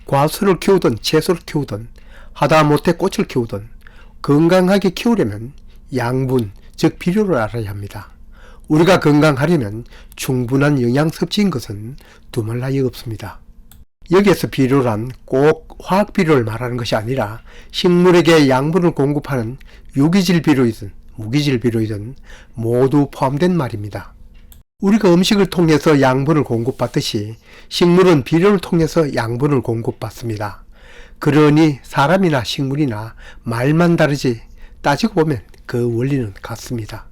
과수를 키우든 채소를 키우든 하다못해 꽃을 키우든 건강하게 키우려면 양분, 즉 비료를 알아야 합니다. 우리가 건강하려면 충분한 영양 섭취인 것은 두말 나위 없습니다. 여기에서 비료란 꼭 화학 비료를 말하는 것이 아니라 식물에게 양분을 공급하는 유기질 비료이든 무기질 비료이든 모두 포함된 말입니다. 우리가 음식을 통해서 양분을 공급받듯이 식물은 비료를 통해서 양분을 공급받습니다. 그러니 사람이나 식물이나 말만 다르지 따지고 보면 그 원리는 같습니다.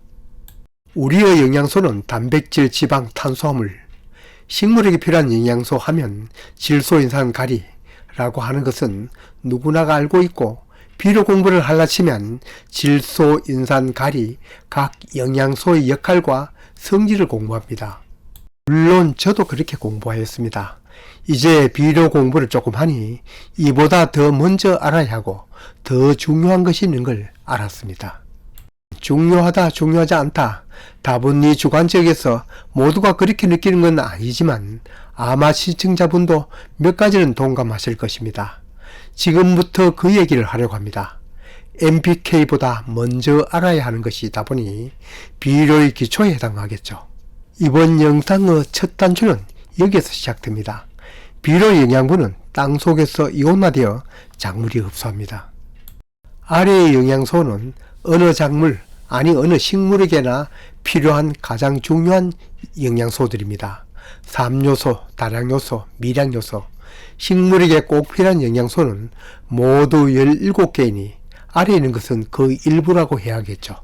우리의 영양소는 단백질, 지방, 탄수화물, 식물에게 필요한 영양소 하면 질소, 인산, 가리라고 하는 것은 누구나가 알고 있고 비료 공부를 하려치면 질소, 인산, 가리 각 영양소의 역할과 성질을 공부합니다. 물론 저도 그렇게 공부하였습니다. 이제 비료 공부를 조금 하니 이보다 더 먼저 알아야 하고 더 중요한 것이 있는 걸 알았습니다. 중요하다, 중요하지 않다. 답은 이 주관적에서 모두가 그렇게 느끼는 건 아니지만 아마 시청자분도 몇 가지는 동감하실 것입니다. 지금부터 그 얘기를 하려고 합니다. NPK보다 먼저 알아야 하는 것이다 보니 비료의 기초에 해당하겠죠. 이번 영상의 첫 단추는 여기에서 시작됩니다. 비료 영양분은 땅 속에서 이온화되어 작물이 흡수합니다. 아래의 영양소는 어느 작물, 아니 어느 식물에게나 필요한 가장 중요한 영양소들입니다. 삼요소, 다량요소, 미량요소, 식물에게 꼭 필요한 영양소는 모두 17개이니 아래에 있는 것은 그 일부라고 해야겠죠.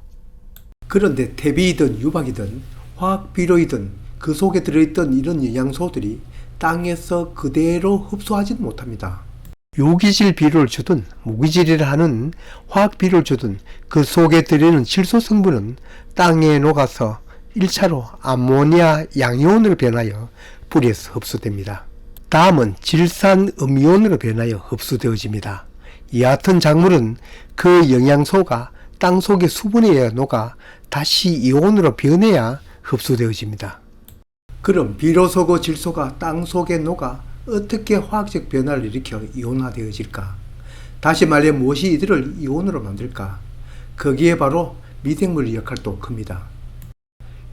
그런데 퇴비이든 유박이든 화학비료이든 그 속에 들어있던 이런 영양소들이 땅에서 그대로 흡수하지는 못합니다. 유기질 비료를 주든 무기질이라 하는 화학비료를 주든 그 속에 들어있는 질소 성분은 땅에 녹아서 1차로 암모니아 양이온으로 변하여 뿌리에서 흡수됩니다. 다음은 질산음이온으로 변하여 흡수되어집니다. 얕은 작물은 그 영양소가 땅 속의 수분에 의해 녹아 다시 이온으로 변해야 흡수되어집니다. 그럼 비료소 그 질소가 땅 속에 녹아 어떻게 화학적 변화를 일으켜 이온화되어질까? 다시 말해 무엇이 이들을 이온으로 만들까? 거기에 바로 미생물의 역할도 큽니다.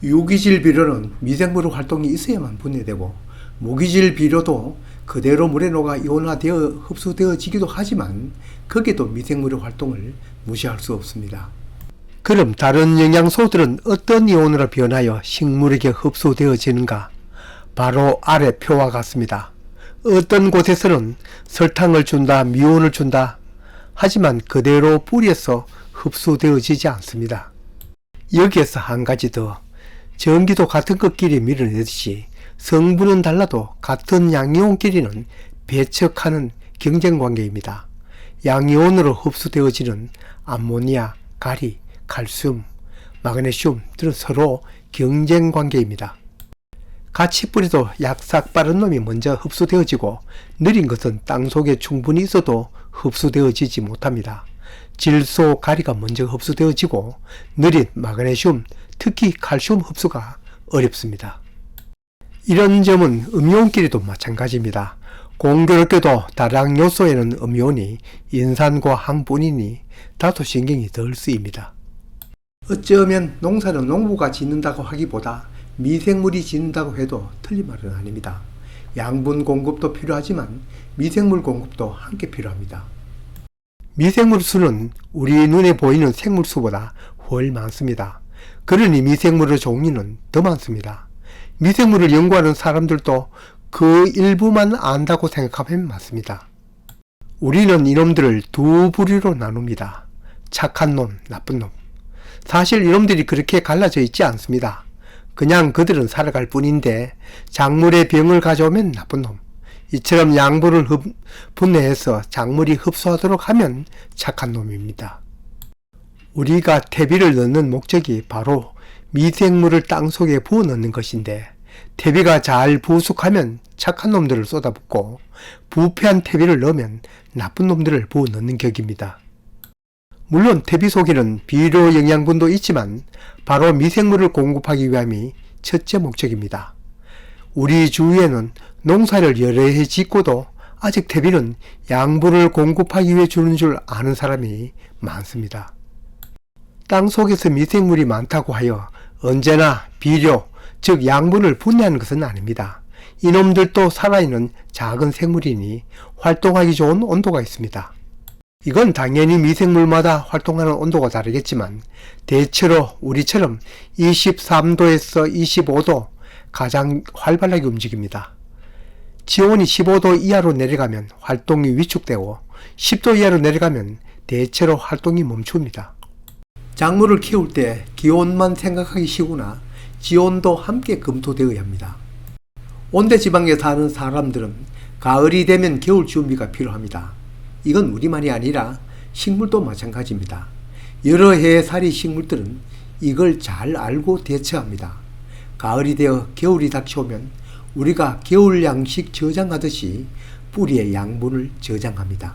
유기질 비료는 미생물의 활동이 있어야만 분해되고 무기질 비료도 그대로 물에 녹아 이온화되어 흡수되어지기도 하지만 거기도 미생물의 활동을 무시할 수 없습니다. 그럼 다른 영양소들은 어떤 이온으로 변하여 식물에게 흡수되어지는가? 바로 아래 표와 같습니다. 어떤 곳에서는 설탕을 준다, 미온을 준다. 하지만 그대로 뿌리에서 흡수되어지지 않습니다. 여기에서 한 가지 더. 전기도 같은 것끼리 밀어내듯이 성분은 달라도 같은 양이온끼리는 배척하는 경쟁관계입니다. 양이온으로 흡수되어지는 암모니아, 가리, 칼슘, 마그네슘들은 서로 경쟁관계입니다. 같이 뿌려도 약삭 빠른 놈이 먼저 흡수되어지고 느린 것은 땅속에 충분히 있어도 흡수되어지지 못합니다. 질소, 가리가 먼저 흡수되어지고 느린 마그네슘, 특히 칼슘 흡수가 어렵습니다. 이런 점은 음이온끼리도 마찬가지입니다. 공교롭게도 다량 요소에는 음이온이 인산과 항뿐이니 다소 신경이 덜 쓰입니다. 어쩌면 농사는 농부가 짓는다고 하기보다 미생물이 짓는다고 해도 틀린 말은 아닙니다. 양분 공급도 필요하지만 미생물 공급도 함께 필요합니다. 미생물 수는 우리 눈에 보이는 생물 수보다 훨 많습니다. 그러니 미생물의 종류는 더 많습니다. 미생물을 연구하는 사람들도 그 일부만 안다고 생각하면 맞습니다. 우리는 이놈들을 두 부류로 나눕니다. 착한 놈, 나쁜 놈. 사실 이놈들이 그렇게 갈라져 있지 않습니다. 그냥 그들은 살아갈 뿐인데 작물에 병을 가져오면 나쁜 놈, 이처럼 양분을 분해해서 작물이 흡수하도록 하면 착한 놈입니다. 우리가 퇴비를 넣는 목적이 바로 미생물을 땅속에 부어 넣는 것인데 퇴비가 잘 부숙하면 착한 놈들을 쏟아붓고 부패한 퇴비를 넣으면 나쁜 놈들을 부어 넣는 격입니다. 물론 퇴비 속에는 비료 영양분도 있지만 바로 미생물을 공급하기 위함이 첫째 목적입니다. 우리 주위에는 농사를 여러 해 짓고도 아직 퇴비는 양분을 공급하기 위해 주는 줄 아는 사람이 많습니다. 땅 속에서 미생물이 많다고 하여 언제나 비료, 즉 양분을 분해하는 것은 아닙니다. 이놈들도 살아있는 작은 생물이니 활동하기 좋은 온도가 있습니다. 이건 당연히 미생물마다 활동하는 온도가 다르겠지만 대체로 우리처럼 23도에서 25도 가장 활발하게 움직입니다. 지온이 15도 이하로 내려가면 활동이 위축되고 10도 이하로 내려가면 대체로 활동이 멈춥니다. 작물을 키울 때 기온만 생각하기 쉬우나 지온도 함께 검토되어야 합니다. 온대지방에 사는 사람들은 가을이 되면 겨울 준비가 필요합니다. 이건 우리만이 아니라 식물도 마찬가지입니다. 여러 해의 살이 식물들은 이걸 잘 알고 대처합니다. 가을이 되어 겨울이 닥쳐오면 우리가 겨울 양식 저장하듯이 뿌리의 양분을 저장합니다.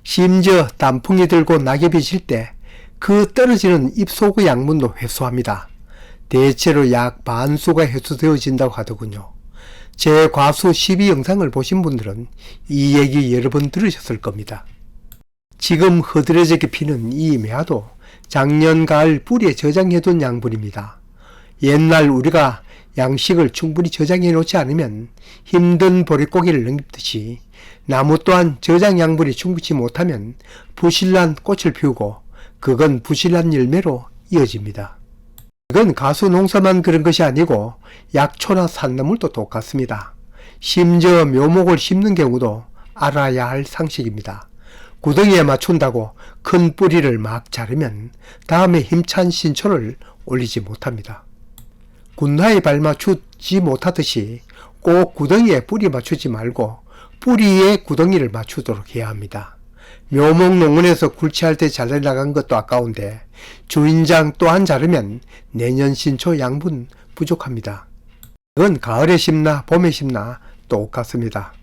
심지어 단풍이 들고 낙엽이 질 때 그 떨어지는 잎 속의 양분도 회수합니다. 대체로 약 반수가 회수되어진다고 하더군요. 제 과수 12 영상을 보신 분들은 이 얘기 여러 번 들으셨을 겁니다. 지금 흐드러지게 피는 이 매화도 작년 가을 뿌리에 저장해둔 양분입니다. 옛날 우리가 양식을 충분히 저장해 놓지 않으면 힘든 보릿고개를 넘기듯이 나무 또한 저장 양분이 충분치 못하면 부실난 꽃을 피우고 그건 부실난 열매로 이어집니다. 이건 가수 농사만 그런 것이 아니고 약초나 산나물도 똑같습니다. 심지어 묘목을 심는 경우도 알아야 할 상식입니다. 구덩이에 맞춘다고 큰 뿌리를 막 자르면 다음에 힘찬 신초를 올리지 못합니다. 군화에 발 맞추지 못하듯이 꼭 구덩이에 뿌리 맞추지 말고 뿌리에 구덩이를 맞추도록 해야 합니다. 묘목 농원에서 굴치할 때 잘라나간 것도 아까운데 주인장 또한 자르면 내년 신초 양분 부족합니다. 이건 가을에 심나 봄에 심나 똑같습니다.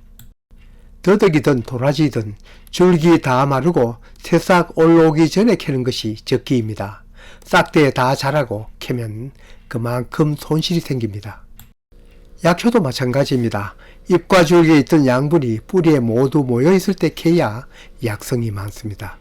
더덕이든 도라지든 줄기 다 마르고 새싹 올라오기 전에 캐는 것이 적기입니다. 싹대에 다 자라고 캐면 그만큼 손실이 생깁니다. 약초도 마찬가지입니다. 잎과 줄기에 있던 양분이 뿌리에 모두 모여 있을 때 캐야 약성이 많습니다.